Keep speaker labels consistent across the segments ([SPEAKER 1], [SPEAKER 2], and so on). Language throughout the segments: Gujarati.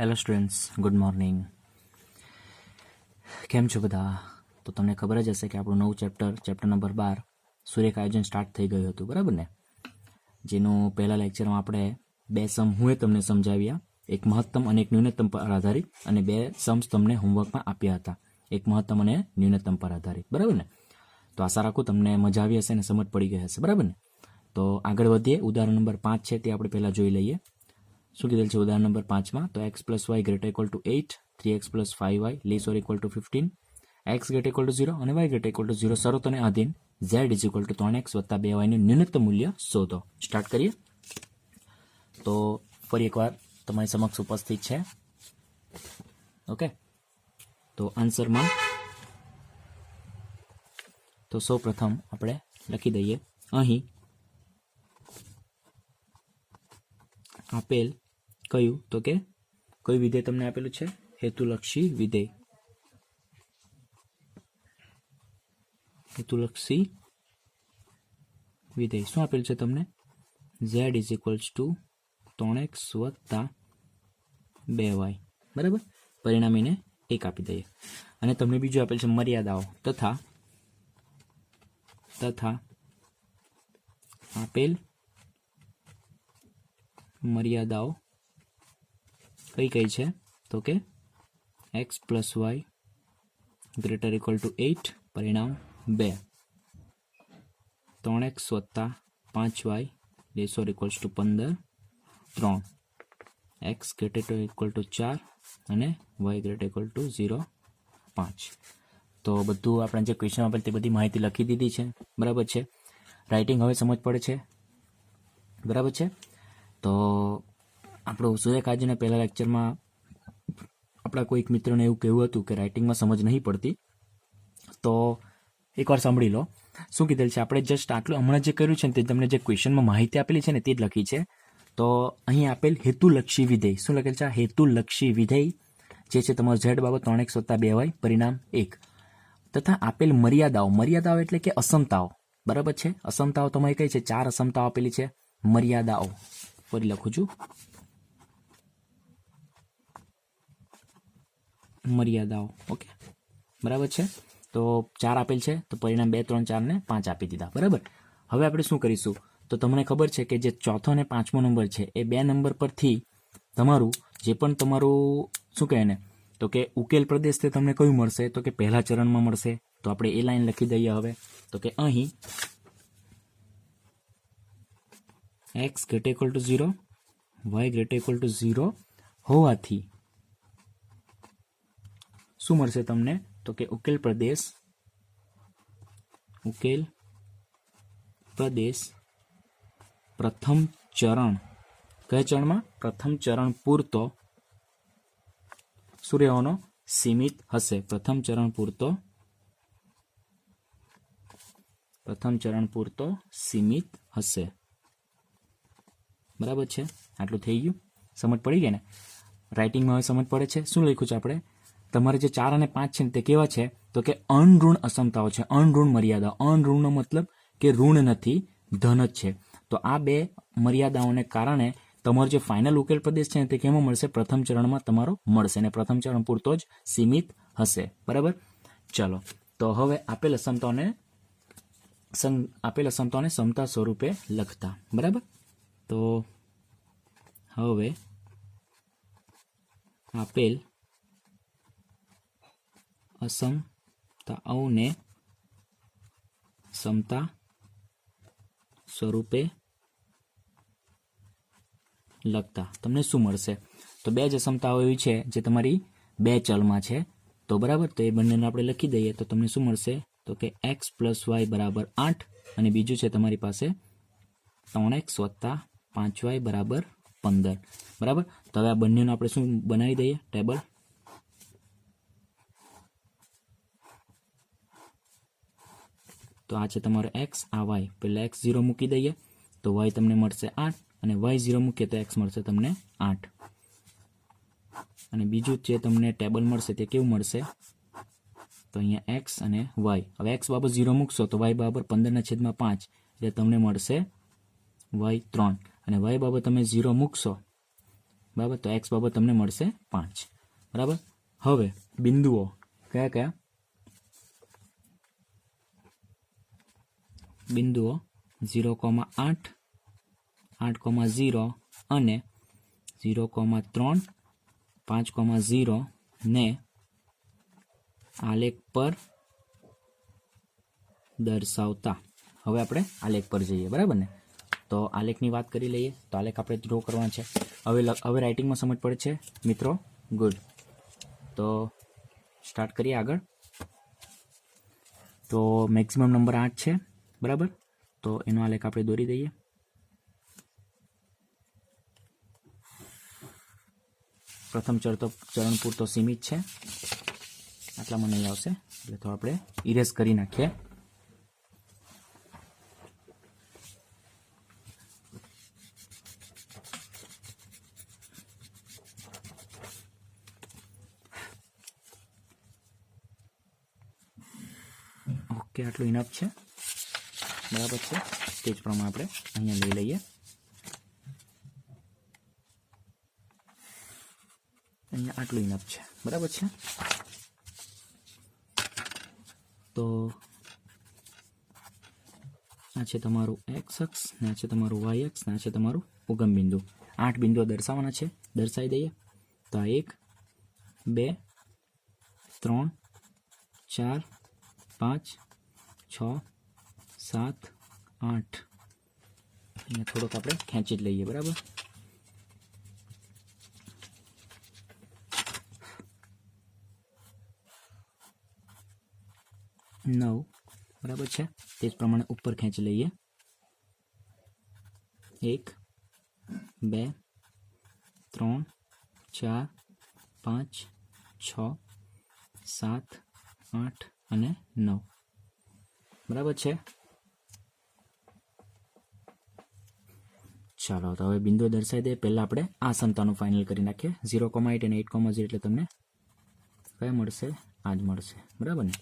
[SPEAKER 1] Hello students, good morning. કેમ છો બધા? તો તમને ખબર જ હશે કે આપણું નવું ચેપ્ટર નંબર 12 સૂર્યક આયોજન સ્ટાર્ટ થઈ ગયું હતું, બરાબર ને? જેનું પહેલા લેક્ચરમાં આપણે બે સમ હું તમને સમજાવ્યા, એક મહત્તમ અને એક ન્યૂનતમ પર આધારિત, અને બે સમ્સ તમને હોમવર્કમાં આપ્યા હતા, એક મહત્તમ અને ન્યૂનતમ પર આધારિત, બરાબર ને? તો આશા રાખું તમને મજા આવી હશે અને સમજ પડી ગઈ હશે, બરાબર ને? તો આગળ વધીએ. ઉદાહરણ નંબર 5 છે તે આપણે પહેલાં જોઈ લઈએ. શું કીધેલ છે ઉદાહરણ નંબર 5માં? તો x + y > 8, 3x + 5y ≤ 15, x > 0 અને y > 0 શરતોને આધીન z = 3x + 2y નું ન્યૂનતમ મૂલ્ય શોધો. સ્ટાર્ટ કરીએ. તો ફરી એકવાર તમારી સમક્ષ ઉપસ્થિત છે. ઓકે, તો આન્સરમાં તો સૌ પ્રથમ આપણે લખી દઈએ. અહીં આપેલ કયું? તો કે કયું વિધેય તમને આપેલું છે? હેતુલક્ષી વિધેય. હેતુલક્ષી વિધેય શું આપેલું છે તમને? z = 3x + 2y, બરાબર? પરિણામીને 1 આપી દઈએ. અને તમને બીજું આપેલ છે મર્યાદાઓ તથા આપેલ મર્યાદાઓ કઈ કઈ છે? તો કે x + y > 8, પરિણામ 2, 3x + 5y ≤ 15, 3, x > 4 અને y > 0, 5. તો બધું આપણે જે ક્વેશ્ચન આપેલ તે બધી માહિતી લખી દીધી છે, બરાબર છે? રાઇટિંગ હવે સમજ પડે છે, બરાબર છે? તો આપણું સૂર્યક આયોજનના પહેલા લેક્ચરમાં આપણા કોઈક મિત્રને એવું કહેવું હતું કે રાઇટિંગમાં સમજ નહીં પડતી, તો એકવાર સાંભળી લો. શું કીધેલ છે? આપણે જસ્ટ આટલું હમણાં જે કર્યું છે ને તે તમને જે ક્વેશ્ચનમાં માહિતી આપેલી છે ને તે જ લખી છે. તો અહીં આપેલ હેતુલક્ષી વિધેય શું લખેલ છે? હેતુલક્ષી વિધેય જે છે તમારો z = 3x + 2y, પરિણામ 1, તથા આપેલ મર્યાદાઓ એટલે કે અસમતાઓ, બરાબર છે? અસમતાઓ તમારી કઈ છે? 4 અસમતાઓ આપેલી છે. મર્યાદાઓ ફરી લખું છું, મર્યાદાઓ. ઓકે, બરાબર છે? તો 4 આપેલ છે, તો પરિણામ 2, 3, 4 ને 5 આપી દીધા, બરાબર? હવે આપણે શું કરીશું? તો તમને ખબર છે કે જે ચોથો અને પાંચમો નંબર છે એ બે નંબર પરથી તમારું જે પણ તમારું શું કહે ને, તો કે ઉકેલ પ્રદેશ તે તમને કયું મળશે? તો કે પહેલા ચરણમાં મળશે. તો આપણે એ લાઈન લખી દઈએ હવે. તો કે અહીં x > 0, y > 0 હોવાથી શું મળશે તમને? તો કે ઉકેલ પ્રદેશ પ્રથમ ચરણ, કયા ચરણમાં? પ્રથમ ચરણ પૂરતો શું રહેવાનો? સીમિત હશે. પ્રથમ ચરણ પૂરતો સીમિત હશે, બરાબર છે? આટલું થઈ ગયું, સમજ પડી ગઈ ને? રાઇટિંગમાં હવે સમજ પડે છે. શું લખ્યું છે આપણે? તમારે જે 4 અને 5 છે ને તે કેવા છે? તો કે અણઋણ અસમતાઓ છે, અણઋણ મર્યાદા. અણઋણનો મતલબ કે ઋણ નથી, ધન જ છે. તો આ બે મર્યાદાઓને કારણે તમારો જે ફાઇનલ ઉકેલ પ્રદેશ છે ને તે કેમાં મળશે? પ્રથમ ચરણમાં તમારો મળશે, અને પ્રથમ ચરણ પૂરતો જ સીમિત હશે, બરાબર? ચલો, તો હવે આપેલ અસમતાઓને સમતા સ્વરૂપે લખતા, બરાબર? તો હવે આપેલ અસમતાઓને સમતા સ્વરૂપે લખતા તમને શું મળશે? તો બે જ અસમતાઓ એવી છે જે તમારી બે ચલમાં છે, તો બરાબર, તો એ બંનેને આપણે લખી દઈએ. તો તમને શું મળશે? તો કે x + y = 8, અને બીજું છે તમારી પાસે 3x + 5y = 15, બરાબર? તો હવે આ બંનેનું આપણે શું બનાવી દઈએ? ટેબલ. તો આ છે તમારો x, આ y. પહેલા x 0 મૂકી દઈએ તો y તમને મળશે 8, અને y 0 મૂકીએ તો x મળશે તમને 8. અને બીજું જે તમને ટેબલ મળશે તે કેવું મળશે? તો અહીંયા x અને y. હવે x = 0 મૂકશો તો y = 15/5, એટલે તમને મળશે y 3, અને y = તમે 0 મૂકશો બરાબર. તો x બરાબર તમને મળશે 5. બરાબર. હવે બિંદુઓ કયા કયા? બિંદુઓ 0,8, 8,0 અને 0,3, 5,0 ને આલેખ પર દર્શાવતા. હવે આપણે આલેખ પર જઈએ, બરાબર ને? તો આલેખની વાત કરી લઈએ. તો આલેખ આપણે ડ્રો કરવાનો છે. હવે રાઇટિંગમાં સમજ પડે છે મિત્રો? ગુડ. તો સ્ટાર્ટ કરીએ આગળ. તો મેક્સિમમ નંબર 8 છે, બરાબર. તો એનો આલેખ આપણે દોરી દઈએ. પ્રથમ ચરણ પૂરતો સીમિત છે, આટલામાં નહીં આવશે એટલે તો આપણે ઇરેઝ કરી નાખીએ. ઓકે, આટલું ઇનફ છે, બરાબર છે. તે જ પ્રમાણે આપણે અહીંયા લઈ લઈએ. અહીંયા આટલું ઇનફ છે, બરાબર છે. તો આ છે તમારું એક્સ અક્ષ, ને આ છે તમારું વાય અક્ષ, ને આ છે તમારું ઉગમ બિંદુ. 8 બિંદુઓ દર્શાવવાના છે, દર્શાવી દઈએ. તો આ 1, 2, 3, 4, 5, 6, 7, 8. અહીંયા થોડોક આપણે ખેંચી જ લઈએ, બરાબર. નવ, બરાબર છે. તે જ પ્રમાણે ઉપર ખેંચી લઈએ. 1, 2, 3, 4, 5, 6, 7, 8 અને 9, બરાબર છે. ચાલો, તો હવે બિંદુ દર્શાવી દે. પહેલા આપણે આ સમતાનું ફાઇનલ કરી નાખીએ. 0,8 અને 8,0 એટલે તમને કયા મળશે? આ જ મળશે, બરાબર ને?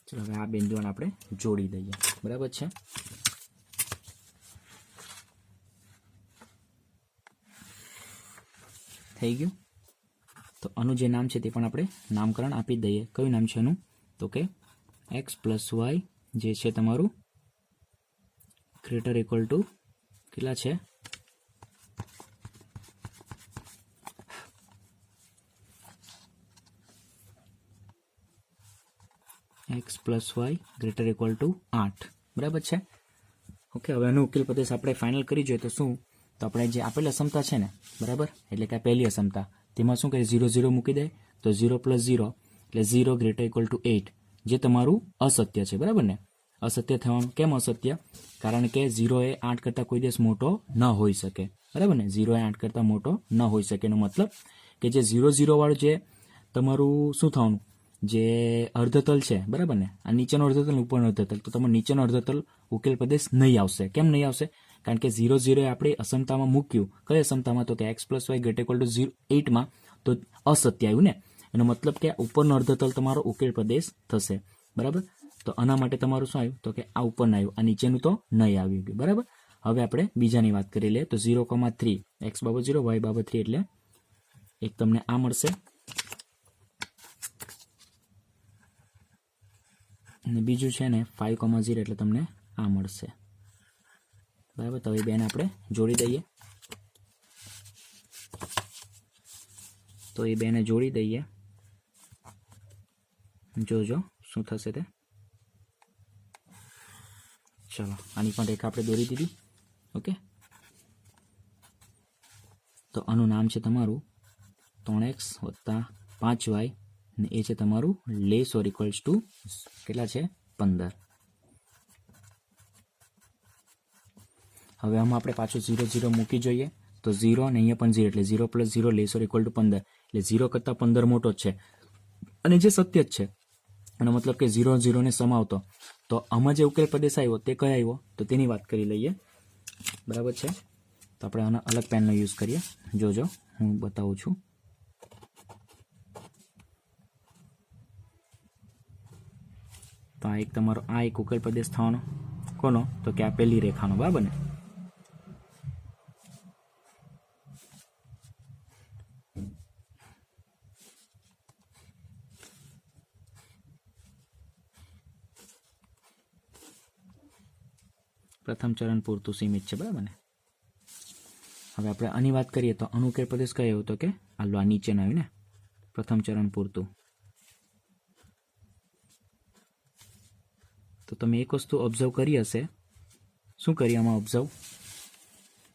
[SPEAKER 1] ચલો, હવે આ બિંદુઓને આપણે જોડી દઈએ, બરાબર છે. થઈ ગયું. તો આનું જે નામ છે તે પણ આપણે નામકરણ આપી જ દઈએ. કયું નામ છે એનું? તો કે એક્સ પ્લસ વાય જે છે તમારું ગ્રેટર ઇક્વલ ટુ કેટલા છે? X plus Y greater equal to 8, બરાબર છે. ઓકે, હવે એનો ઉકેલ પ્રદેશ આપણે ફાઇનલ કરી જોઈએ. તો શું? તો આપણે જે આપેલ અસમતા છે ને, બરાબર, એટલે કે પહેલી અસમતા, તેમાં શું કહે? 0, 0 મૂકી દે. તો 0 + 0 એટલે 0 ગ્રેટર ઇક્વલ ટુ 8, જે તમારું અસત્ય છે, બરાબર ને? અસત્ય થવાનું કેમ અસત્ય? કારણ કે 0 એ 8 કરતાં કોઈ દિવસ મોટો ન હોઈ શકે, બરાબર ને? 0 એ 8 કરતાં મોટો ન હોઈ શકે. એનો મતલબ કે જે 0, 0 વાળું જે તમારું શું થવાનું? જે અર્ધતલ છે, બરાબર ને? આ નીચેનો અર્ધતલ, ઉપરનો અર્ધતલ. તો તમારો નીચેનો અર્ધતલ ઉકેલ પ્રદેશ નહીં આવશે. કેમ નહીં આવશે? કારણ કે 0, 0 એ આપણે અસમતામાં મૂક્યું. કઈ અસમતામાં? તો કે x plus Y greater equal to 8માં. તો અસત્ય આવ્યું ને? એનો મતલબ કે ઉપરનો અર્ધતલ તમારો ઉકેલ પ્રદેશ થશે, બરાબર. તો આના માટે તમારું શું આવ્યું? તો કે આ ઉપરના આવ્યું, આ નીચેનું તો નહીં આવ્યું, બરાબર. હવે આપણે બીજાની વાત કરી લઈએ. તો 0,3 એક્સ બાબત 0 વાય બાબત 3 એટલે એક તમને આ મળશે, અને બીજું છે ને 5,0 એટલે તમને આ મળશે, બરાબર. તો એ બેને આપણે જોડી દઈએ. તો એ બેને જોડી દઈએ. જોજો શું થશે તે. ચલો, આની પણ રેખા આપણે દોરી દીધી. ઓકે, તો આનું નામ છે તમારું 3x + 5y, ને એ છે તમારું લેસ ઓર ઇક્વલ્સ ટુ કેટલા છે? 15. હવે આમાં આપણે પાછું 0, 0 મૂકી જોઈએ. તો 0 અને અહીંયા પણ 0 એટલે 0 + 0 લેસ ઓર ઇક્વલ ટુ 15 એટલે 0 કરતાં 15 મોટો જ છે, અને જે સત્ય જ છે. એનો મતલબ કે 0, 0 ને સમાવતો. તો આમાં જે ઉકેલ પ્રદેશ આવ્યો તે કયો આવ્યો? તો તેની વાત કરી લઈએ, બરાબર છે. તો આપણે આના અલગ પેનનો યુઝ કરીએ. જોજો, હું બતાવું છું. તો આ એક તમારો આ એક ઉકેલ પ્રદેશ થવાનો કોનો તો કે આ પહેલી રેખાનો બરાબર ને પ્રથમ ચરણ પૂરતું સીમિત છે બરાબર ને હવે આપણે આની વાત કરીએ તો અનુકેલ પ્રદેશ કયો હતો કે આ નીચે આવ્યું ને પ્રથમ ચરણ પૂરતું તો તમે એક વસ્તુ ઓબ્ઝર્વ કરી હશે શું કરી આમાં ઓબ્ઝર્વ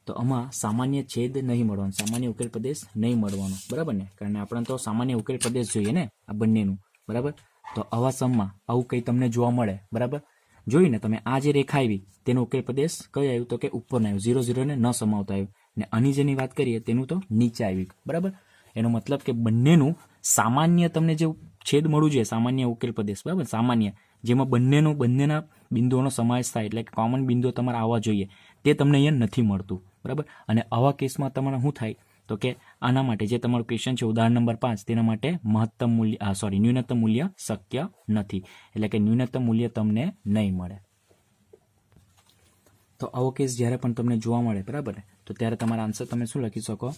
[SPEAKER 1] તો આમાં સામાન્ય છેદ નહીં મળવાનો સામાન્ય ઉકેલ પ્રદેશ નહીં મળવાનો બરાબર ને કારણ આપણે તો સામાન્ય ઉકેલ પ્રદેશ જોઈએ ને આ બંનેનું બરાબર તો આવા સમમાં આવું કંઈ તમને જોવા મળે બરાબર જોયું ને તમે આ જે રેખા આવી તેનો ઉકેલ પ્રદેશ કયો આવ્યું તો કે ઉપરનો આવ્યું 0 0 ને ન સમાવતા આવ્યું ને આની જેની વાત કરીએ તેનું તો નીચે આવ્યું બરાબર એનો મતલબ કે બંનેનું સામાન્ય તમને જે છેદ મળવું જોઈએ સામાન્ય ઉકેલ પ્રદેશ બરાબર સામાન્ય જેમાં બંનેના બિંદુઓનો સમાવેશ થાય એટલે કે કોમન બિંદુઓ તમારે આવવા જોઈએ તે તમને અહીંયા નથી મળતું બરાબર અને આવા કેસમાં તમારે શું થાય તો કે આના માટે જે તમારું ક્વેશ્ચન છે ઉદાહરણ નંબર 5 તેના માટે ન્યૂનતમ મૂલ્ય શક્ય નથી એટલે કે ન્યૂનતમ મૂલ્ય તમને નહીં મળે તો આવો કેસ જ્યારે પણ તમને જોવા મળે બરાબર તો ત્યારે તમારા આન્સર તમે શું લખી શકો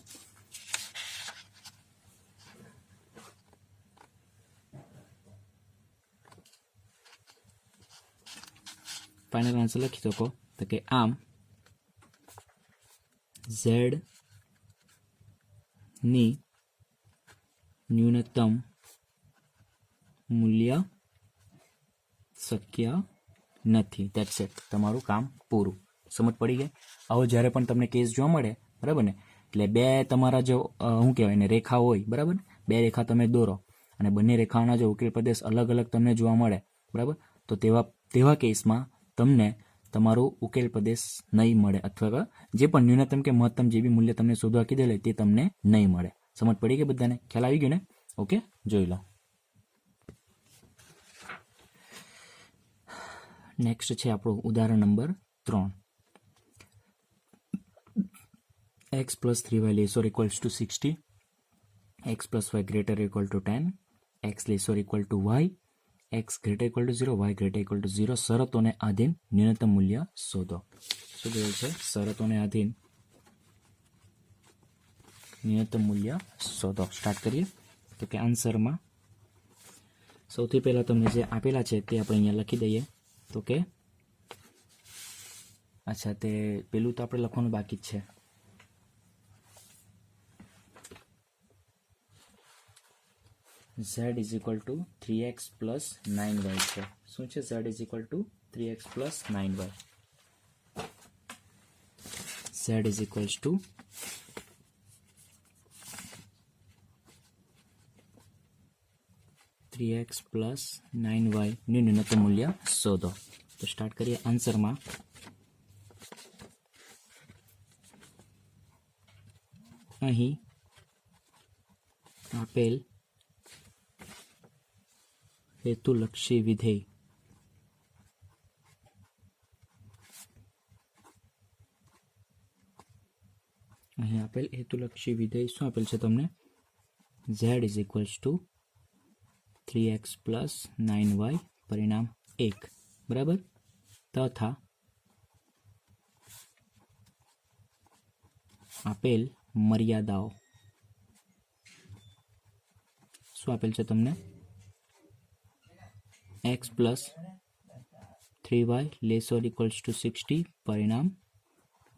[SPEAKER 1] ફાઇનલ આન્સર લખી શકો તો કે આમ z ની ન્યૂનતમ મૂલ્ય શક્ય નથી ધેટ્સ ઇટ તમારું કામ પૂરું સમજ પડી ગઈ આવો જ્યારે પણ તમને કેસ જોવા મળે બરાબર ને એટલે બે તમારા જો શું કહેવાય ને રેખા હોય બરાબર બે રેખા તમે દોરો અને બંને રેખાઓના જો ઉકેલ પ્રદેશ અલગ અલગ તમને જોવા મળે બરાબર તો તેવા કેસમાં તમને તમારું ઉકેલ પ્રદેશ નહીં મળે અથવા જે પણ ન્યૂનતમ કે મહત્તમ જે બી મૂલ્ય તમને શોધવા કીધેલું તે તમને નહીં મળે સમજ પડી ગઈ બધાને ખ્યાલ આવી ગયો ને ઓકે જોઈ લો નેક્સ્ટ છે આપણું ઉદાહરણ number 3 x plus 3y less or equals to 60 x plus y greater or equal to 10 x less or equal to y x greater equal to 0 y greater equal to 0 શરતોને આધીન ન્યૂનતમ મૂલ્ય શોધો શું કહેવાય છે શરતોને આધીન ન્યૂનતમ મૂલ્ય શોધો સ્ટાર્ટ કરીએ તો કે આન્સરમાં સૌથી પહેલા તમને જે આપેલા છે તે આપણે અહીંયા લખી દઈએ તો કે અચ્છા તે પેલું તો આપણે લખવાનું બાકી જ છે z is equal to 3x plus 9y છે શું છે z is equal to 3x plus 9y z is equals to 3x plus 9y નું ન્યૂનતમ મૂલ્ય શોધો તો સ્ટાર્ટ કરીએ આન્સરમાં અહીં આપેલ હેતુલક્ષી વિધેય અહીં આપેલ હેતુલક્ષી વિધેય શું આપેલ છે તમને z is equals to 3x plus 9y પરિણામ 1 બરાબર તથા આપેલ મર્યાદાઓ શું આપેલ છે તમને x plus 3y less or equals to 60 પરિણામ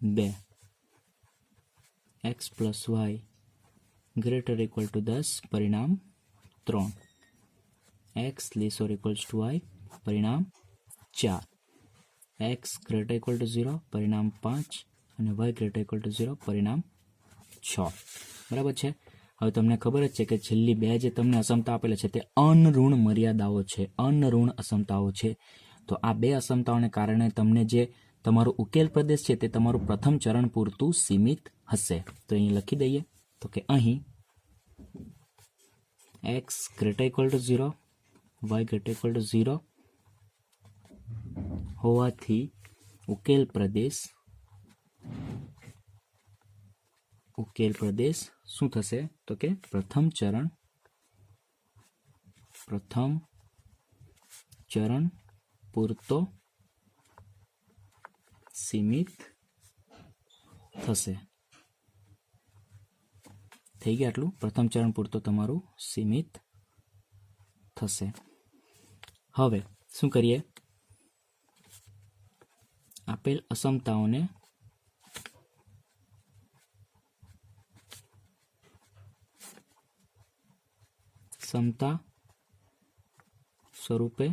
[SPEAKER 1] 2 x plus y greater equal to 10 પરિણામ 3 x less or equals to y પરિણામ 4 x greater equal to 0 પરિણામ 5 અને y greater equal to 0 પરિણામ 6 બરાબર છે હવે તમને ખબર જ છે કે છેલ્લી બે જે તમને અસમતા આપેલા છે તે અનઋણ મર્યાદાઓ છે અનઋણ અસમતાઓ છે તો આ બે અસમતાઓને કારણે તમને જે તમારો ઉકેલ પ્રદેશ છે તે તમારું પ્રથમ ચરણ પૂરતું સીમિત હશે તો અહીં લખી દઈએ તો કે અહીં x greater equal to 0 y greater equal to 0 હોવાથી ઉકેલ પ્રદેશ શું થશે તો કે પ્રથમ ચરણ પૂરતો સીમિત થશે. થઈ ગયા આટલું. પ્રથમ ચરણ પૂરતો તમારું સીમિત થશે. હવે શું કરીએ? આપેલ અસમતાઓને સમતા સ્વરૂપે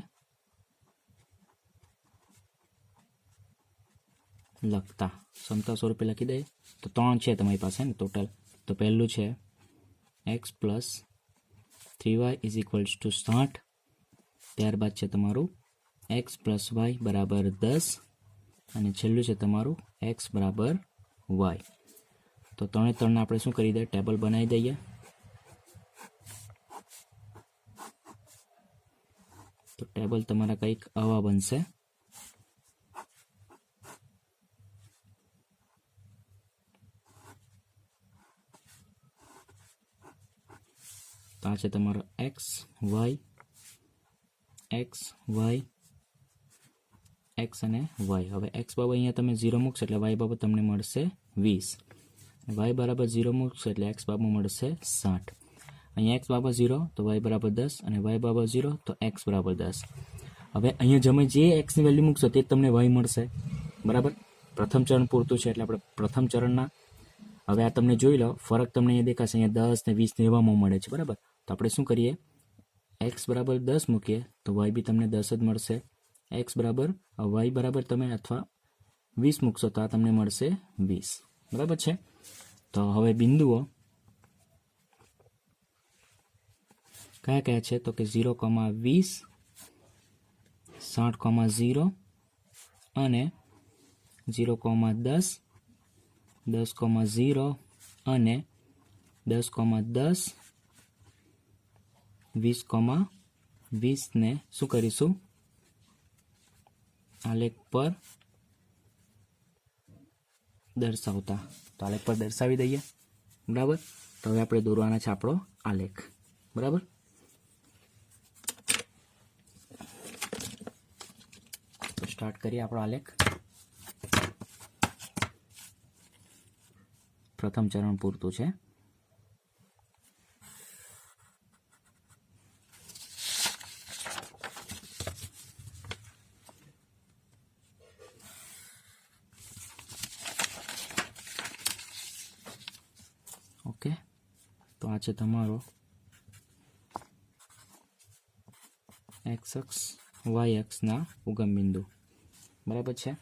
[SPEAKER 1] લખતા. સમતા સ્વરૂપે લખી દઈએ. તો 3 છે તમારી પાસે ને ટોટલ. તો પહેલું છે x plus 3y is equals to 60. ત્યારબાદ છે તમારું x પ્લસ y બરાબર 10 અને છેલ્લું છે તમારું x બરાબર y. તો 3 આપણે શું કરી દઈએ? ટેબલ બનાવી દઈએ. તો ટેબલ તમારા કંઈક આવા બનશે. તો આ છે તમારો x y x અને y. હવે x બાબત અહીંયા તમે 0 મૂકશો એટલે y બાબત તમને મળશે 20. y બરાબર 0 મૂકશો એટલે x બાબત મળશે 60. અહીંયા x બરાબર 0 તો y બરાબર 10 અને y બરાબર 0 તો x બરાબર 10. હવે અહીંયા તમે જે x ની વેલ્યુ મૂકશો તે તમને y મળશે. બરાબર. પ્રથમ ચરણ પૂરતું છે એટલે આપણે પ્રથમ ચરણના હવે આ તમને જોઈ લો ફરક તમને અહીંયા દેખાશે. અહીંયા 10 ને 20 ને એવામાં મળે છે. બરાબર. તો આપણે શું કરીએ? x બરાબર 10 મૂકીએ તો y બી તમને 10 જ મળશે. x બરાબર y બરાબર તમે અથવા 20 મૂકશો તો આ તમને મળશે 20. બરાબર છે. તો હવે બિંદુઓ કયા કયા છે? તો કે 0,20 60,0 અને 0,10 10,0 અને 10,10 20,20 ને શું કરીશું? આલેખ પર દર્શાવતા. તો આલેખ પર દર્શાવી દઈએ. બરાબર. તો હવે આપણે દોરવાના છે આપણો આલેખ. બરાબર. તો સ્ટાર્ટ કરીએ આપણો આલેખ. પ્રથમ ચરણ પૂરતું છે. ઓકે. તો આ છે તમારો x અક્ષ y અક્ષના ઉગમ બિંદુ. બરાબર છે.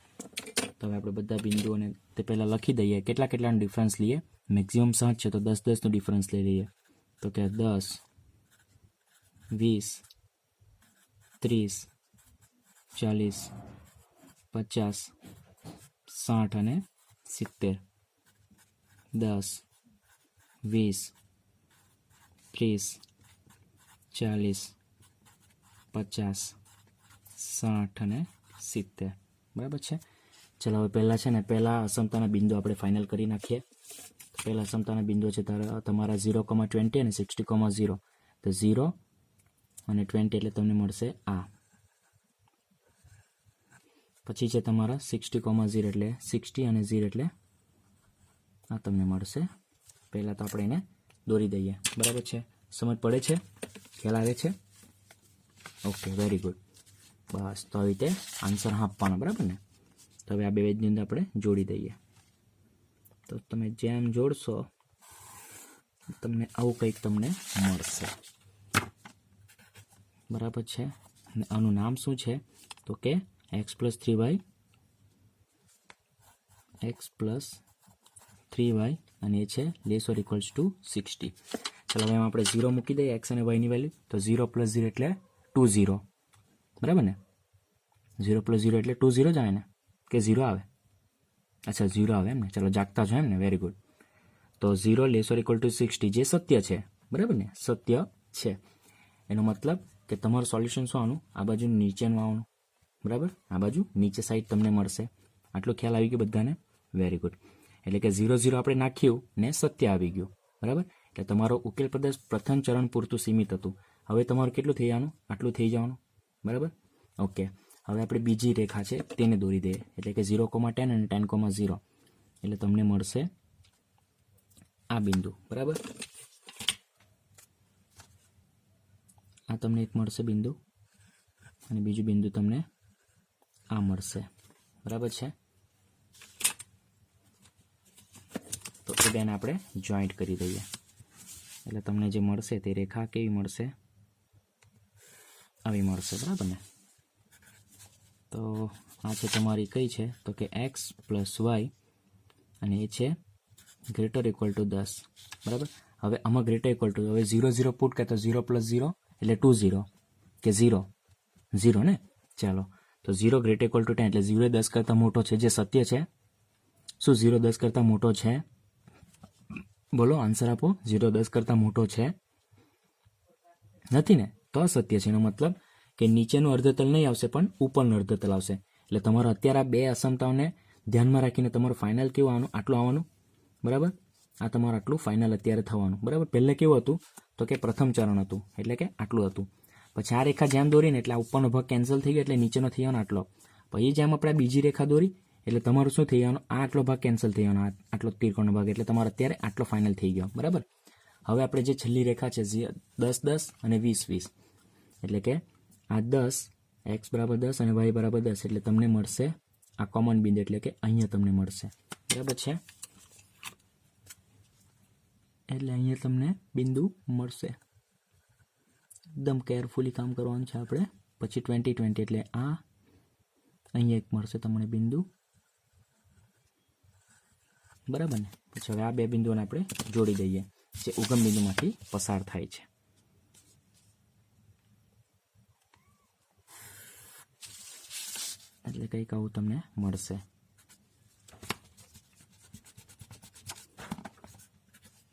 [SPEAKER 1] તો હવે આપણે બધા બિંદુઓને તે પહેલાં લખી દઈએ. કેટલાનો ડિફરન્સ લઈએ? મેક્સિમમ 7 છે તો 10-10નો ડિફરન્સ લઈ લઈએ. તો કે 10 20 30 40 50 60 અને 70. 10 20 30 40 50 60 અને 70. બરાબર છે. ચલો હવે પહેલાં છે ને પહેલાં અસમતાના બિંદુ આપણે ફાઇનલ કરી નાખીએ. પહેલાં અસમતાના બિંદુ છે તમારા 0,20 અને 60,0. તો 0 અને 20 એટલે તમને મળશે આ. પછી છે તમારા 60,0 એટલે 60 અને 0 એટલે આ તમને મળશે. પહેલાં તો આપણે એને દોરી દઈએ. બરાબર છે. સમજ પડે છે? ખ્યાલ આવે છે? Okay, very good. બસ તો આવી રીતે આન્સર આપવાનો. બરાબર ને? તો હવે આ બે વેજની અંદર આપણે જોડી દઈએ. તો તમે જેમ જોડશો તમને આવું કંઈક તમને મળશે. બરાબર છે. અને આનું નામ શું છે? તો કે x પ્લસ 3y અને એ છે લેસ ઓર ઇક્વલ્સ ટુ 60. ચાલો હવે આપણે 0 મૂકી દઈએ x અને y ની વેલ્યુ. તો 0 + 0 એટલે 20. બરાબર ને? 0 + 0 એટલે 20 જ આવે ને? કે 0 આવે? અચ્છા 0 આવે એમ ને? ચાલો જાગતા છો એમ ને? Very good. તો 0 લેસ ઓર ઇક્વલ ટુ 60 જે સત્ય છે. બરાબર ને? સત્ય છે. એનો મતલબ કે તમારું સોલ્યુશન શું આવવાનું? આ બાજુ નીચેનું આવવાનું. બરાબર? આ બાજુ નીચે સાઈડ તમને મળશે. આટલો ખ્યાલ આવી ગયો બધાને? Very good. એટલે કે 0 0 આપણે નાખ્યું ને સત્ય આવી ગયું. બરાબર? એટલે તમારો ઉકેલ પ્રદેશ પ્રથમ ચરણ પૂરતું સીમિત હતું. હવે તમારું કેટલું થઈ જવાનું? આટલું થઈ જવાનું. બરાબર? ઓકે. હવે આપણે બીજી રેખા છે તેને દોરી દઈએ, એટલે કે 0,10 અને 10,0 એટલે તમને મળશે આ બિંદુ, બરાબર. આ તમને એક મળશે બિંદુ અને બીજું બિંદુ તમને આ મળશે, બરાબર છે. તો એ બેને આપણે જોઈન્ટ કરી દઈએ એટલે તમને જે મળશે તે રેખા કેવી મળશે, આવી મળશે, બરાબર ને. તો આ છે તમારી કઈ છે તો કે x + y અને એ છે ગ્રેટર ઇક્વલ ટુ 10, બરાબર. હવે આમાં ગ્રેટર ઇક્વલ ટુ હવે 0 0 પુટ કે તો 0 + 0 એટલે 2 0 કે 0 0 ને. ચાલો તો 0 ગ્રેટર ઇક્વલ ટુ 10 એટલે 0 10 કરતાં મોટો છે, જે સત્ય છે. શું 0 10 કરતાં મોટો છે? બોલો આન્સર આપો. 0 10 કરતાં મોટો છે નથી ને, તો અસત્ય છે. એનો મતલબ કે નીચેનું અર્ધતલ નહીં આવશે પણ ઉપરનું અર્ધતલ આવશે. એટલે તમારે અત્યારે આ બે અસમતાઓને ધ્યાનમાં રાખીને તમારું ફાઇનલ કેવું આવવાનું, આટલું આવવાનું, બરાબર. આ તમારું આટલું ફાઇનલ અત્યારે થવાનું, બરાબર. પહેલે કેવું હતું તો કે પ્રથમ ચરણ હતું એટલે કે આટલું હતું. પછી આ રેખા જેમ દોરીને એટલે આ ઉપરનો ભાગ કેન્સલ થઈ ગયો એટલે નીચેનો થઈ જવાનો આટલો. પછી જેમ આપણે બીજી રેખા દોરી એટલે તમારું શું થઈ જવાનું, આ આટલો ભાગ કેન્સલ થઈ જવાનો, આટલો ત્રિકોણનો ભાગ, એટલે તમારો અત્યારે આટલો ફાઇનલ થઈ ગયો, બરાબર. હવે આપણે જે છેલ્લી રેખા છે 10 10 અને 20 20 એટલે કે આ 10 x = 10 અને y = 10 એટલે તમને મળશે આ કોમન બિંદુ, એટલે કે અહીંયા તમને મળશે, બરાબર છે. એટલે અહીંયા તમને બિંદુ મળશે. એકદમ કેરફુલી કામ કરવાનું છે આપણે. પછી 20 20 એટલે આ અહીંયા એક મળશે તમને બિંદુ, બરાબર ને. પછી હવે આ બે બિંદુઓને આપણે જોડી દઈએ જે ઉગમ બિંદુમાંથી પસાર થાય છે. એટલે કંઈક આવું તમને મળશે,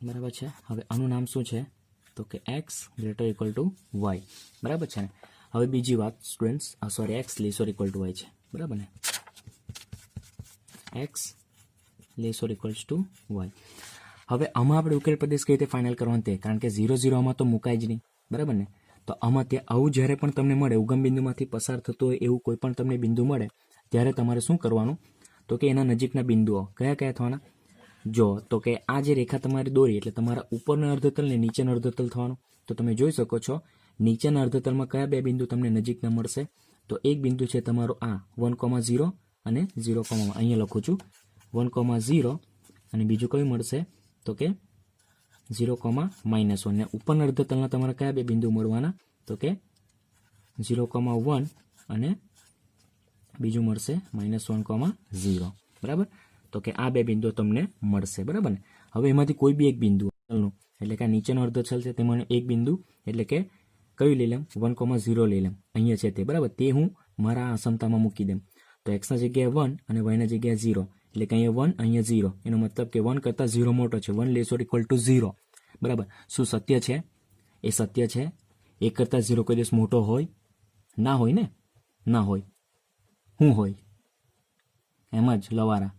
[SPEAKER 1] બરાબર છે. હવે આનું નામ શું છે તો કે x > y, બરાબર છે ને. હવે બીજી વાત સ્ટુડન્ટ્સ, સોરી x <= y છે, બરાબર ને. x <= y. હવે આમાં આપણે ઉકેલ પ્રદેશ કઈ રીતે ફાઇનલ કરવાનું તે, કારણ કે 0 0 આમાં તો મુકાય જ નહીં, બરાબર ને. તો આમાં ત્યાં આવું જ્યારે પણ તમને મળે, ઉગમ બિંદુમાંથી પસાર થતું હોય એવું કોઈ પણ તમને બિંદુ મળે ત્યારે તમારે શું કરવાનું તો કે એના નજીકના બિંદુઓ કયા કયા થવાના. જો તો કે આ જે રેખા તમારી દોરી એટલે તમારા ઉપરના અર્ધતલ ને નીચેના અર્ધતલ થવાનું. તો તમે જોઈ શકો છો નીચેના અર્ધતલમાં કયા બે બિંદુ તમને નજીકના મળશે. તો એક બિંદુ છે તમારો આ 1,0 અને 0,1. અહીંયા લખું છું 1,0 અને બીજું કયું મળશે તો કે 0,-1 ને ઉપરના અર્ધતલના તમારા કયા બે બિંદુ મળવાના તો કે 0,1 અને બીજું મળશે -1,0, બરાબર. તો કે આ બે બિંદુઓ તમને મળશે, બરાબર ને. હવે એમાંથી કોઈ બી એક બિંદુ એટલે કે આ નીચેનો અર્ધતલ છે તેમાં એક બિંદુ એટલે કે કયું લઈ લેમ 1,0 લઈ લેમ, અહીંયા છે તે, બરાબર. તે હું મારા અસમતામાં મૂકી દેમ. તો x ના જગ્યાએ 1 અને y ના જગ્યાએ 0 એટલે કે અહીંયા 1 અહીંયા 0. એનો મતલબ કે 1 કરતાં 0 મોટો છે, 1 > 0, બરાબર. શું સત્ય છે? એ સત્ય છે. 1 કરતાં 0 કોઈ દિવસ મોટો હોય ના હોય ને, ના હોય. શું હોય? એમ જ લવારા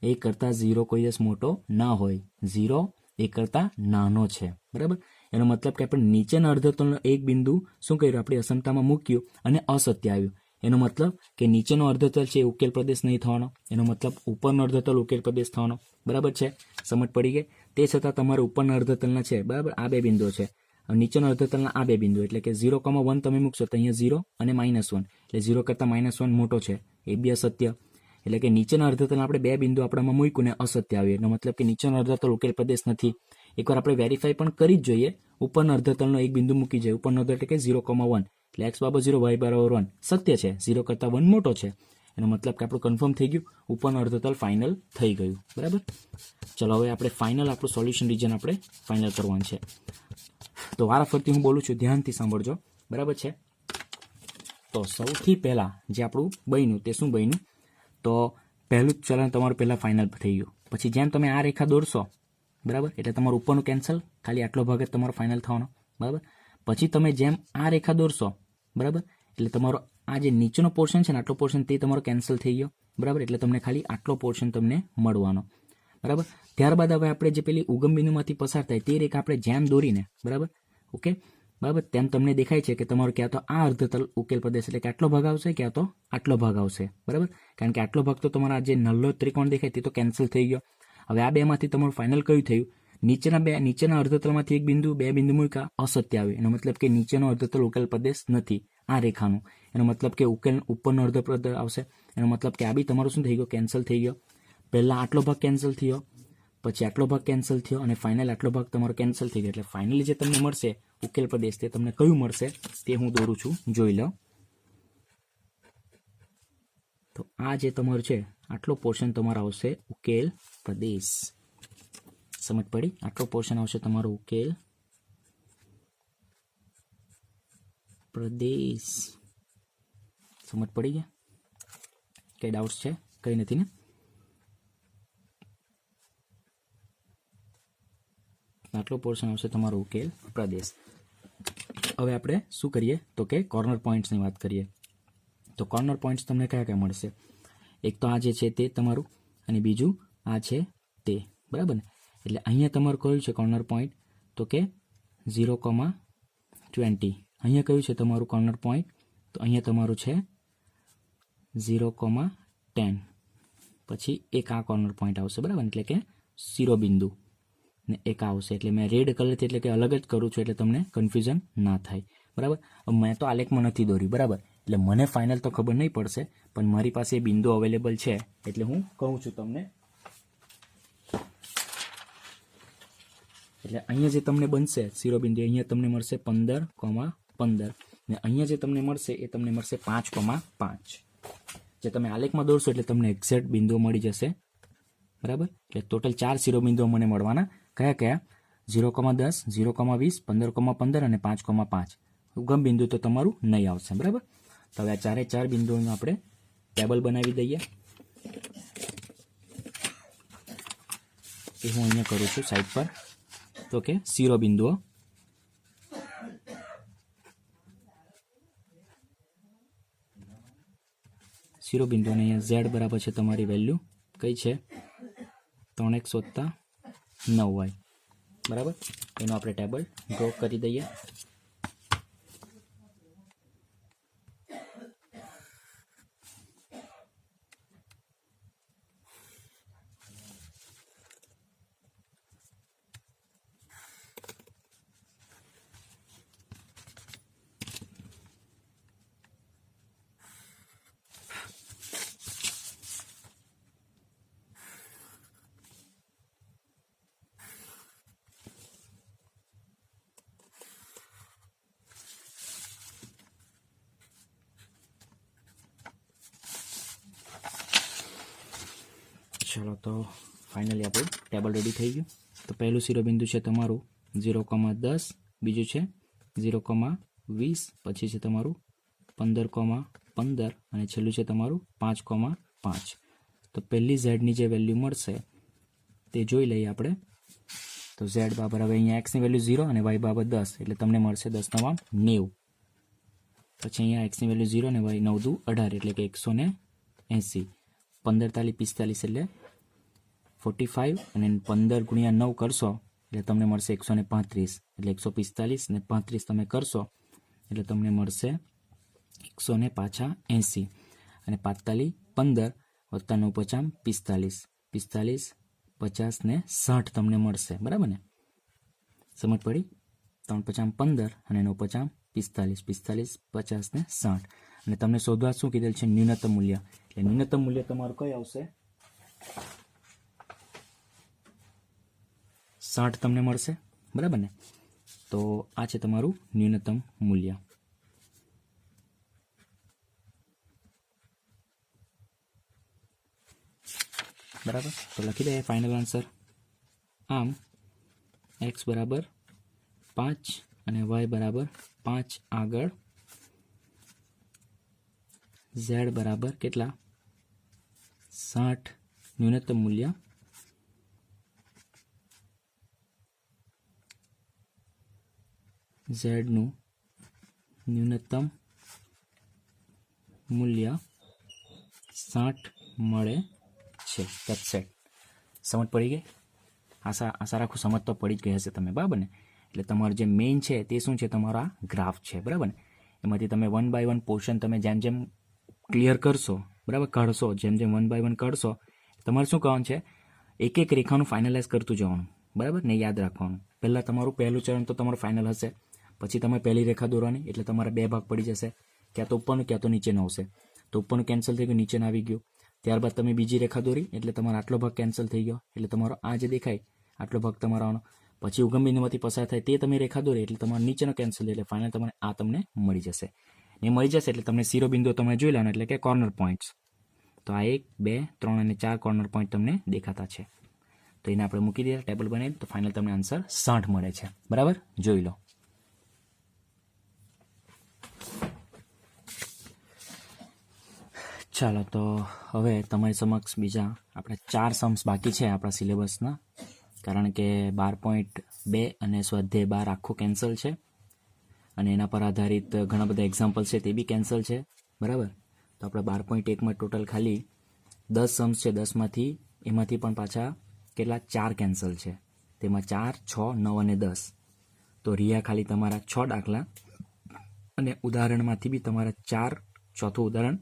[SPEAKER 1] 1 કરતાં 0 કોઈ દિવસ મોટો ના હોય. 0 1 કરતાં નાનો છે, બરાબર. એનો મતલબ કે આપણે નીચેના અર્ધતલનો એક બિંદુ શું કર્યું, આપણી અસમતામાં મૂક્યું અને અસત્ય આવ્યું. એનો મતલબ કે નીચેનો અર્ધતલ છે એ ઉકેલ પ્રદેશ નહીં થવાનો, એનો મતલબ ઉપરનો અર્ધતલ ઉકેલ પ્રદેશ થવાનો, બરાબર છે. સમજ પડી ગઈ. તે છતાં તમારે ઉપરના અર્ધતલના છે, બરાબર, આ બે બિંદુઓ છે. નીચેના અર્ધતલના આ બે બિંદુ એટલે કે 0,1 તમે મૂકશો તો અહીંયા 0 અને -1 એટલે 0 કરતાં -1 મોટો છે, એ બી અસત્ય. એટલે કે નીચેના અર્ધતલ આપણે બે બિંદુ આપણામાં મૂક્યું ને અસત્ય આવ્યું. એનો મતલબ કે નીચેનો અર્ધતલ ઉકેલ પ્રદેશ નથી. એકવાર આપણે વેરીફાઈ પણ કરી જ જોઈએ. ઉપરના અર્ધતલનો એક બિંદુ મૂકી જાય, ઉપરનો અર્ધ એટલે કે 0,1 એટલે x = 0 y = 1 સત્ય છે, 0 કરતાં 1 મોટો છે. એનો મતલબ કે આપણું કન્ફર્મ થઈ ગયું, ઉપરનો અર્ધતલ ફાઇનલ થઈ ગયું, બરાબર. ચલો હવે આપણે ફાઇનલ આપણું સોલ્યુશન રિજન આપણે ફાઇનલ કરવાનું છે. તો વારાફરતી હું બોલું છું, ધ્યાનથી સાંભળજો, બરાબર છે. તો સૌથી પહેલા જે આપણું બન્યું તે શું બન્યું તો પહેલું જ ચલણ તમારું પહેલાં ફાઇનલ થઈ ગયું. પછી જેમ તમે આ રેખા દોરશો, બરાબર, એટલે તમારું ઉપરનું કેન્સલ, ખાલી આટલો ભાગ જ તમારો ફાઇનલ થવાનો, બરાબર. પછી તમે જેમ આ રેખા દોરશો, બરાબર, એટલે તમારો આ જે નીચેનો પોર્શન છે ને આટલો પોર્શન તે તમારો કેન્સલ થઈ ગયો, બરાબર. એટલે તમને ખાલી આટલો પોર્શન તમને મળવાનો, બરાબર. ત્યારબાદ હવે આપણે જે પેલી ઉગમ બિંદુમાંથી પસાર થાય તે રેખા આપણે જેમ દોરીને, બરાબર, ઓકે, બરાબર. તેમ તમને દેખાય છે કે તમારો ક્યાં તો આ અર્ધતલ ઉકેલ પ્રદેશ એટલે કે આટલો ભાગ આવશે, ક્યાં તો આટલો ભાગ આવશે. બરાબર, કારણ કે આટલો ભાગ તો તમારા જે નલ્લો ત્રિકોણ દેખાય તે તો કેન્સલ થઈ ગયો. હવે આ બેમાંથી તમારું ફાઇનલ કયું થયું? નીચેના અર્ધતલમાંથી એક બિંદુ, બે બિંદુ મૂક્યા, અસત્ય આવ્યું. એનો મતલબ કે નીચેનો અર્ધતલ ઉકેલ પ્રદેશ નથી આ રેખાનું. એનો મતલબ કે ઉકેલ ઉપરનો અર્ધપ્રદેશ આવશે. એનો મતલબ કે આ બી તમારું શું થઈ ગયો? કેન્સલ થઈ ગયો. પહેલા આટલો ભાગ કેન્સલ થયો, પછી આટલો ભાગ કેન્સલ થયો અને ફાઇનલ આટલો ભાગ તમારો કેન્સલ થઈ ગયો. એટલે ફાઇનલી જે તમને મળશે ઉકેલ પ્રદેશ તે તમને કયું મળશે તે હું દોરું છું, જોઈ લો. તો આ જે તમારું છે આટલો પોર્શન તમારો આવશે ઉકેલ પ્રદેશ. સમજ પડી? આટલો પોર્શન આવશે તમારો ઉકેલ પ્રદેશ. સમજ પડી ગયા? કઈ ડાઉટ્સ છે? કઈ નથી ને? આટલો પોર્શન આવશે તમારો ઉકેલ પ્રદેશ. હવે આપણે શું કરીએ તો કે કોર્નર પોઈન્ટ્સની વાત કરીએ. તો કોર્નર પોઈન્ટ્સ તમને કયા કયા મળશે? એક તો આ જે છે તે તમારું, અને બીજું આ છે તે. બરાબર ને? એટલે અહીંયા તમારું કયું છે કોર્નર પોઈન્ટ? તો કે 0,20. અહીંયા કયું છે તમારું કોર્નર પોઈન્ટ? તો અહીંયા તમારું છે 0,10. પછી એક આ કોર્નર પોઈન્ટ આવશે. બરાબર, એટલે કે શિરોબિંદુ ને એક આવશે. એટલે મેં રેડ કલરથી એટલે કે અલગ જ કરું છું એટલે તમને કન્ફ્યુઝન ના થાય. બરાબર, મેં તો આલેખમાં નથી દોર્યું. બરાબર, એટલે મને ફાઇનલ તો ખબર નહીં પડશે, પણ મારી પાસે બિંદુ અવેલેબલ છે એટલે હું કહું છું તમને. એટલે અહીંયા જે તમને બનશે શિરોબિંદુ, અહીંયા તમને મળશે 15,15 ને અહીંયા જે તમને મળશે એ તમને મળશે 5,5. જે તમે આલેખમાં દોરશો એટલે તમને એક્ઝેક્ટ બિંદુઓ મળી જશે. બરાબર, એટલે ટોટલ 4 શિરોબિંદુઓ મને મળવાના. કયા કયા? 0,10, 0,20, 15,15 અને 5,5. ઉગમ બિંદુ તો તમારું નહીં આવશે. બરાબર, તો હવે આ 4 બિંદુઓનું આપણે ટેબલ બનાવી દઈએ. એ હું અહીંયા કરું છું સાઈડ પર. તો કે શિરોબિંદુઓ. શિરોબિંદુઓને અહીંયા ઝેડ બરાબર છે તમારી વેલ્યુ કઈ છે? 3x+9y. બરાબર, એનું આપણે ટેબલ ડ્રો કરી દઈએ. ચલો, તો ફાઇનલી આપણું ટેબલ રેડી થઈ ગયું. તો પહેલું શિરોબિંદુ છે તમારું 0,10, બીજું છે 0,20, પછી છે તમારું 15,15 અને છેલ્લું છે તમારું 5,5. તો પહેલી ઝેડની જે વેલ્યુ મળશે તે જોઈ લઈએ આપણે. તો ઝેડ બરાબર, હવે અહીંયા એક્સની વેલ્યુ 0 અને વાય બરાબર 10 એટલે તમને મળશે 10,90. પછી અહીંયા એક્સની વેલ્યુ 0 અને વાય 9 દુ 18 એટલે કે 180. 15 તાલી 45 એટલે 45 અને 15 ગુણ્યા 9 કરશો એટલે તમને મળશે 135. એટલે 145 ને 35 તમે કરશો એટલે તમને મળશે 180. અને 45 15 વત્તા 9 50 45, 45 50 ને 60 તમને મળશે. બરાબર ને? સમજ પડી? 3 50 15 અને 9 50 45, 45 50 ને 60. અને તમને શોધવા શું કીધેલ છે? ન્યૂનતમ મૂલ્ય. એટલે ન્યૂનતમ મૂલ્ય તમારું કયું આવશે? 60 તમને મળશે. બરાબર ને? તો આ છે તમારું ન્યૂનતમ મૂલ્ય. બરાબર, તો લખી દઈએ ફાઇનલ આન્સર. આમ x બરાબર 5 અને y બરાબર 5 આગળ z બરાબર કેટલા? 60 ન્યૂનતમ મૂલ્ય. z નું ન્યૂનતમ મૂલ્ય 60 મળે છે. That's it. સમજ પડી ગઈ? આશા રાખું સમજ તો પડી જ ગઈ હશે તમે. બરાબર ને? એટલે તમારું જે મેઇન છે તે શું છે, તમારો આ ગ્રાફ છે, બરાબર ને. એમાંથી તમે 1 બાય 1 પોર્શન તમે જેમ જેમ ક્લિયર કરશો, બરાબર, કાઢશો, જેમ જેમ 1 બાય 1 કાઢશો, તમારે શું કરવાનું છે, એક એક રેખાનું ફાઇનલાઇઝ કરતું જવાનું, બરાબર ને. યાદ રાખવાનું, પહેલાં તમારું પહેલું ચરણ તો તમારું ફાઇનલ હશે, પછી તમે પહેલી રેખા દોરવાની, એટલે તમારા બે ભાગ પડી જશે, ક્યાં તો ઉપરનું ક્યાં તો નીચેનું આવશે. તો ઉપરનું કેન્સલ થઈ ગયું, નીચેનું આવી ગયું. ત્યારબાદ તમે બીજી રેખા દોરી એટલે તમારો આટલો ભાગ કેન્સલ થઈ ગયો, એટલે તમારો આ જે દેખાય આટલો ભાગ તમારો આવવાનો. પછી ઉગમ બિંદુમાંથી પસાર થાય તે તમે રેખા દોરી એટલે તમારો નીચેનો કેન્સલ થઈ, એટલે ફાઇનલ તમને આ તમને મળી જશે. ને મળી જશે એટલે તમને શિરોબિંદુઓ તમે જોઈ લેવાનું, એટલે કે કોર્નર પોઈન્ટ્સ. તો આ 1, 2, 3 અને 4 કોર્નર પોઈન્ટ તમને દેખાતા છે. તો એને આપણે મૂકી દઈએ ટેબલ બનાવી, તો ફાઇનલ તમને આન્સર 60 મળે છે, બરાબર. જોઈ લો. ચાલો, તો હવે તમારી સમક્ષ બીજા આપણે 4 સમ્સ બાકી છે આપણા સિલેબસના, કારણ કે 12.2 અને સ્વાધ્યાય 12 આખું કેન્સલ છે, અને એના પર આધારિત ઘણા બધા એક્ઝામ્પલ છે તે બી કેન્સલ છે, બરાબર. તો આપણે 12.1માં ટોટલ ખાલી 10 સમ્સ છે, 10માંથી એમાંથી પણ પાછા કેટલા 4 કેન્સલ છે, તેમાં 4, 6, 9 અને 10. તો રહ્યા ખાલી તમારા 6 દાખલા, અને ઉદાહરણમાંથી બી તમારા 4, ચોથું ઉદાહરણ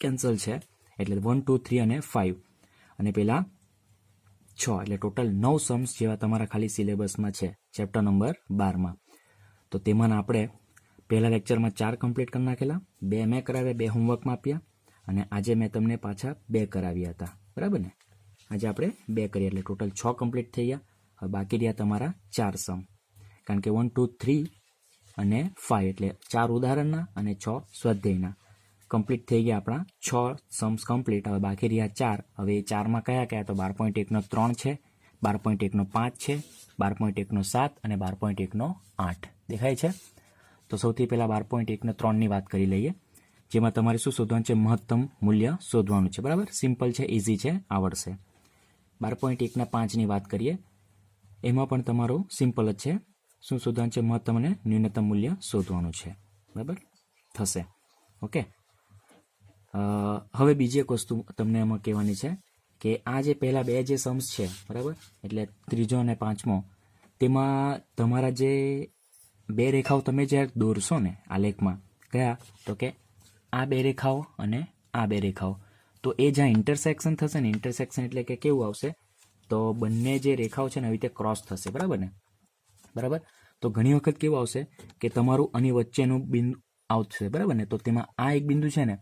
[SPEAKER 1] કેન્સલ છે, એટલે 1, 2, 3 અને 5, અને પેલા 6, એટલે ટોટલ 9 સમ્સ જેવા તમારા ખાલી સિલેબસમાં છે ચેપ્ટર નંબર 12માં. તો તેમાંના આપણે પહેલા લેક્ચરમાં 4 કમ્પ્લીટ કરી નાખેલા, 2 મેં કરાવ્યા, 2 હોમવર્કમાં આપ્યા, અને આજે મેં તમને પાછા 2 કરાવ્યા હતા, બરાબર ને. આજે આપણે 2 કરીએ એટલે ટોટલ 6 કમ્પ્લીટ થઈ ગયા. હવે બાકી રહ્યા તમારા 4 સમ, કારણ કે 1, 2, 3 અને 5 એટલે 4 ઉદાહરણના અને 6 સ્વાધ્યાયના કમ્પ્લીટ થઈ ગયા. આપણા 6 સમ્સ કમ્પ્લીટ. હવે બાકી રહ્યા 4. હવે એ 4માં કયા કયા, તો 12.1નો 3 છે, 12.1નો 5 છે, 12.1નો 7 અને 12.1નો 8 દેખાય છે. તો સૌથી પહેલાં 12.1નો 3ની વાત કરી લઈએ, જેમાં તમારે શું શોધવાનું છે, મહત્તમ મૂલ્ય શોધવાનું છે, બરાબર. સિમ્પલ છે, ઇઝી છે, આવડશે. 12.1ના 5ની વાત કરીએ, એમાં પણ તમારું સિમ્પલ જ છે, શું શોધવાનું છે, મહત્તમ અને ન્યૂનતમ મૂલ્ય શોધવાનું છે, બરાબર થશે. ઓકે. હવે બીજી એક વસ્તુ તમને એમાં કહેવાની છે કે આ જે પહેલાં 2 જે સમ્સ છે, બરાબર, એટલે ત્રીજો અને 5મો, તેમાં તમારા જે 2 રેખાઓ તમે જ્યારે દોરશો ને આલેખમાં, કયા, તો કે આ 2 રેખાઓ અને આ 2 રેખાઓ, તો એ જ્યાં ઇન્ટરસેક્શન થશે ને, ઇન્ટરસેક્શન એટલે કે કેવું આવશે, તો બંને જે રેખાઓ છે ને આવી રીતે ક્રોસ થશે, બરાબર ને, બરાબર. તો ઘણી વખત કેવું આવશે કે તમારું આની વચ્ચેનું બિંદુ આવશે, બરાબર ને. તો તેમાં આ એક બિંદુ છે ને,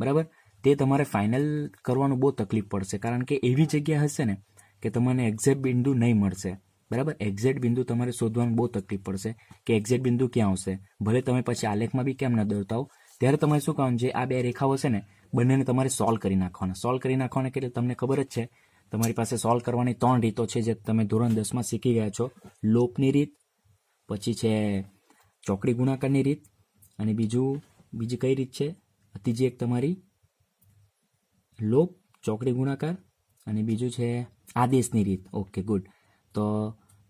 [SPEAKER 1] બરાબર, તે તમારે ફાઇનલ કરવાનું બહુ તકલીફ પડશે, કારણ કે એવી જગ્યા હશે ને કે તમને એક્ઝેક્ટ બિંદુ નહીં મળશે, બરાબર. એક્ઝેક્ટ બિંદુ તમારે શોધવાનું બહુ તકલીફ પડશે કે એક્ઝેક્ટ બિંદુ ક્યાં આવશે. ભલે તમે પછી આલેખમાં બી કેમ ન દોરતા હો, ત્યારે તમારે શું કરવાનું છે, આ 2 રેખાઓ છે ને બંનેને તમારે સોલ્વ કરી નાખવાના. સોલ્વ કરી નાખવાના એટલે તમને ખબર જ છે, તમારી પાસે સોલ્વ કરવાની 3 રીતો છે, જે તમે ધોરણ 10માં શીખી ગયા છો. લોપની રીત, પછી છે ચોકડી ગુણાકારની રીત, અને બીજી કઈ રીત છે, ત્રીજી એક તમારી લોપ, ચોકડી ગુણાકાર, અને બીજું છે આદેશની રીત. Okay, good. તો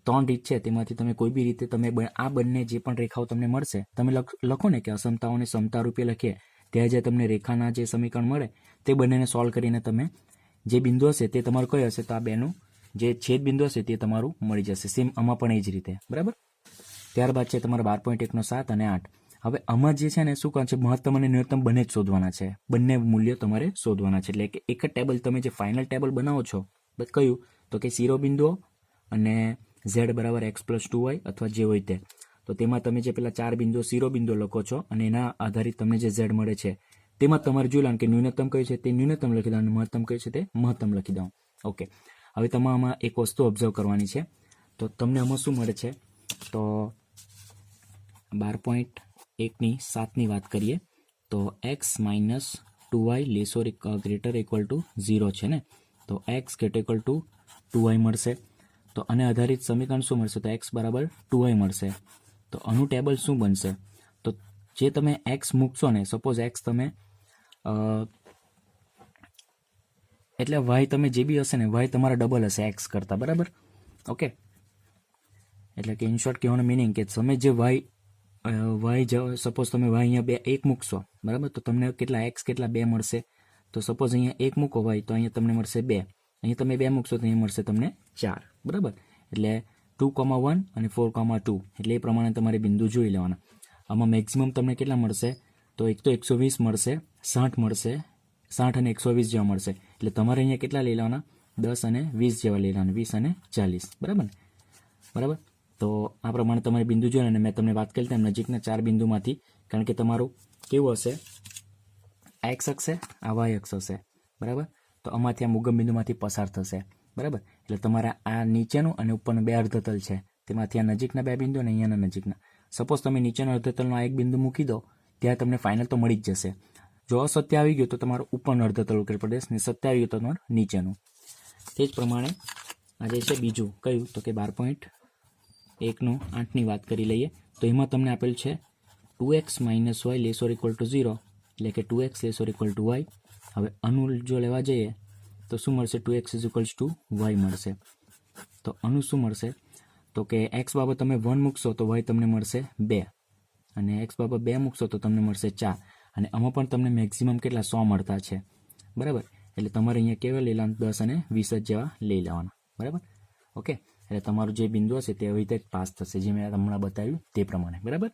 [SPEAKER 1] 3 રીત છે, તેમાંથી તમે કોઈ બી રીતે તમે આ બંને જે પણ રેખાઓ તમને મળશે, તમે લખો ને કે અસમતાઓને સમતા રૂપે લખીએ, ત્યાં જે તમને રેખાના જે સમીકરણ મળે તે બંનેને સોલ્વ કરીને તમે જે બિંદુ હશે તે તમારું કઈ હશે, તો આ બેનું જે છેદ બિંદુ હશે તે તમારું મળી જશે. સેમ આમાં પણ એ જ રીતે, બરાબર. ત્યારબાદ છે તમારા 12.1નો 7 અને 8. હવે આમાં જે છે ને શું કહે છે, મહત્તમ અને ન્યૂનતમ બંને જ શોધવાના છે, બંને મૂલ્યો તમારે શોધવાના છે. એટલે કે એક જ ટેબલ તમે જે ફાઇનલ ટેબલ બનાવો છો, કયું, તો કે શિરોબિંદુઓ અને z બરાબર x+2y અથવા જે હોય તે. તો તેમાં તમે જે પેલા 4 બિંદુઓ શિરોબિંદુઓ લખો છો, અને એના આધારિત તમને જે z મળે છે, તેમાં તમારે જોઈ લેવાનું કે ન્યૂનતમ કયું છે તે ન્યૂનતમ લખી દો, અને મહત્તમ કયું છે તે મહત્તમ લખી દો. ઓકે. હવે તમે આમાં એક વસ્તુ ઓબ્ઝર્વ કરવાની છે. તો તમને આમાં શું મળે છે, તો 12.1ની 7ની વાત કરીએ, તો x - 2y > 0 છે ને, તો x > 2y મળશે. તો આને આધારિત સમીકરણ શું મળશે, તો x બરાબર 2y મળશે. તો આનું ટેબલ શું બનશે, તો જે તમે x મૂકશો ને, સપોઝ x તમે એટલે y તમે જે બી હશે ને, y તમારા ડબલ હશે x કરતાં, બરાબર. ઓકે. એટલે કે ઇન શોર્ટ કહેવાનો મિનિંગ કે તમે જે સપોઝ તમે y અહીંયા 1 મૂકશો, બરાબર, તો તમને કેટલા x કેટલા 2 મળશે. તો સપોઝ અહીંયા 1 મૂકો y, તો અહીંયા તમને મળશે 2. અહીંયા તમે 2 મૂકશો તો અહીંયા મળશે તમને 4, બરાબર. એટલે 2,1 અને 4,2 એટલે એ પ્રમાણે તમારે બિંદુ જોઈ લેવાના. આમાં મેક્સિમમ તમને કેટલા મળશે? તો એક તો 120 મળશે, 60 મળશે, 60 અને 120 જેવા મળશે. એટલે તમારે અહીંયા કેટલા લઈ લેવાના? 10 અને 20 જેવા લઈ લેવાના, 20 અને 40. બરાબર ને? બરાબર. તો આ પ્રમાણે તમારે બિંદુ જોઈએ. અને મેં તમને વાત કરી તેમ નજીકના 4 બિંદુમાંથી, કારણ કે તમારું કેવું હશે? આ એક્સ અક્ષ છે, આ વાય અક્ષ હશે. બરાબર. તો આમાંથી આ ઉગમ બિંદુમાંથી પસાર થશે. બરાબર. એટલે તમારા આ નીચેનું અને ઉપરનું 2 અર્ધતલ છે, તેમાંથી આ નજીકના 2 બિંદુ અને અહીંયાના નજીકના. સપોઝ તમે નીચેના અર્ધતલનો આ એક બિંદુ મૂકી દો, ત્યાં તમને ફાઇનલ તો મળી જ જશે. જો અસત્ય આવી ગયું તો તમારું ઉપરનું અર્ધતલ ઉકેલ પડે, ને સત્ય આવી ગયું તો તમારું નીચેનું. તે જ પ્રમાણે આ જે છે બીજું કયું, તો કે 12.1નું 8ની વાત કરી લઈએ. તો એમાં તમને આપેલ છે 2x - y ≤ 0, એટલે કે 2x ≤ y. હવે અનુ જો લેવા જઈએ તો શું મળશે? 2x = y મળશે. તો અનુ શું મળશે? તો કે x બાબત તમે 1 મૂકશો તો y તમને મળશે 2, અને x બાબત 2 મૂકશો તો તમને મળશે 4. અને આમાં પણ તમને મેક્સિમમ કેટલા? 100 મળતા છે. બરાબર. એટલે તમારે અહીંયા કેવા લઈ લેવાના? 10 અને 20 જેવા લઈ લેવાના. બરાબર. ઓકે. એટલે તમારું જે બિંદુ હશે તે આવી રીતે પાસ થશે, જે મેં હમણાં બતાવ્યું તે પ્રમાણે. બરાબર.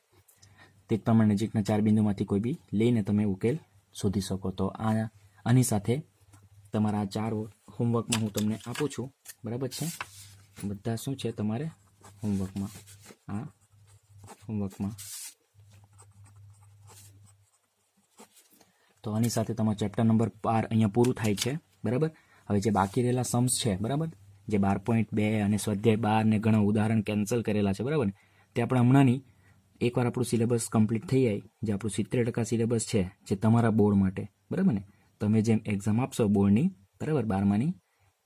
[SPEAKER 1] તે જ પ્રમાણે નજીકના 4 બિંદુમાંથી કોઈ બી લઈને તમે ઉકેલ શોધી શકો. તો આની સાથે તમારા 4 હોમવર્કમાં હું તમને આપું છું. બરાબર છે? બધા શું છે તમારે હોમવર્કમાં? આ હોમવર્કમાં તો આની સાથે તમારું ચેપ્ટર નંબર 12 અહીંયા પૂરું થાય છે. બરાબર. હવે જે બાકી રહેલા સમ્સ છે, બરાબર, જે 12.2 અને સ્વાધ્યાય 12 ને ઘણા ઉદાહરણ કેન્સલ કરેલા છે, બરાબર, તે આપણે હમણાંની એકવાર આપણું સિલેબસ કમ્પ્લીટ થઈ જાય, જે આપણું 70% સિલેબસ છે, જે તમારા બોર્ડ માટે, બરાબર ને, તમે જેમ એક્ઝામ આપશો બોર્ડની, બરાબર, 12માની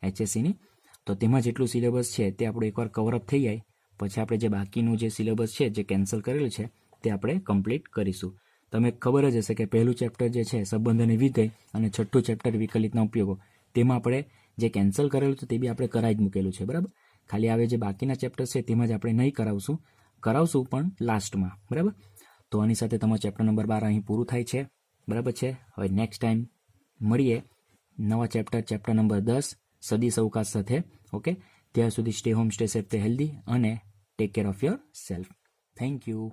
[SPEAKER 1] HSCની, તો તેમાં જેટલું સિલેબસ છે તે આપણું એકવાર કવરઅપ થઈ જાય પછી આપણે જે બાકીનું જે સિલેબસ છે, જે કેન્સલ કરેલું છે, તે આપણે કમ્પ્લીટ કરીશું. તમે ખબર જ હશે કે પહેલું ચેપ્ટર જે છે સંબંધ અને વિધેય, અને છઠ્ઠું ચેપ્ટર વિકલિતના ઉપયોગો, તેમાં આપણે જે કેન્સલ કરેલું છે તે બી આપણે કરાવી જ મૂકેલું છે. બરાબર. ખાલી આવે જે બાકીના ચેપ્ટર છે તેમાં જ આપણે નહીં કરાવશું પણ લાસ્ટમાં. બરાબર. તો આની સાથે તમારો ચેપ્ટર નંબર 12 અહીં પૂરું થાય છે. બરાબર છે. હવે નેક્સ્ટ ટાઈમ મળીએ નવા ચેપ્ટર નંબર 10 સદીશ અવકાશ સાથે. ઓકે. ત્યાં સુધી stay home, stay safe, stay healthy, અને take care of yourself. Thank you.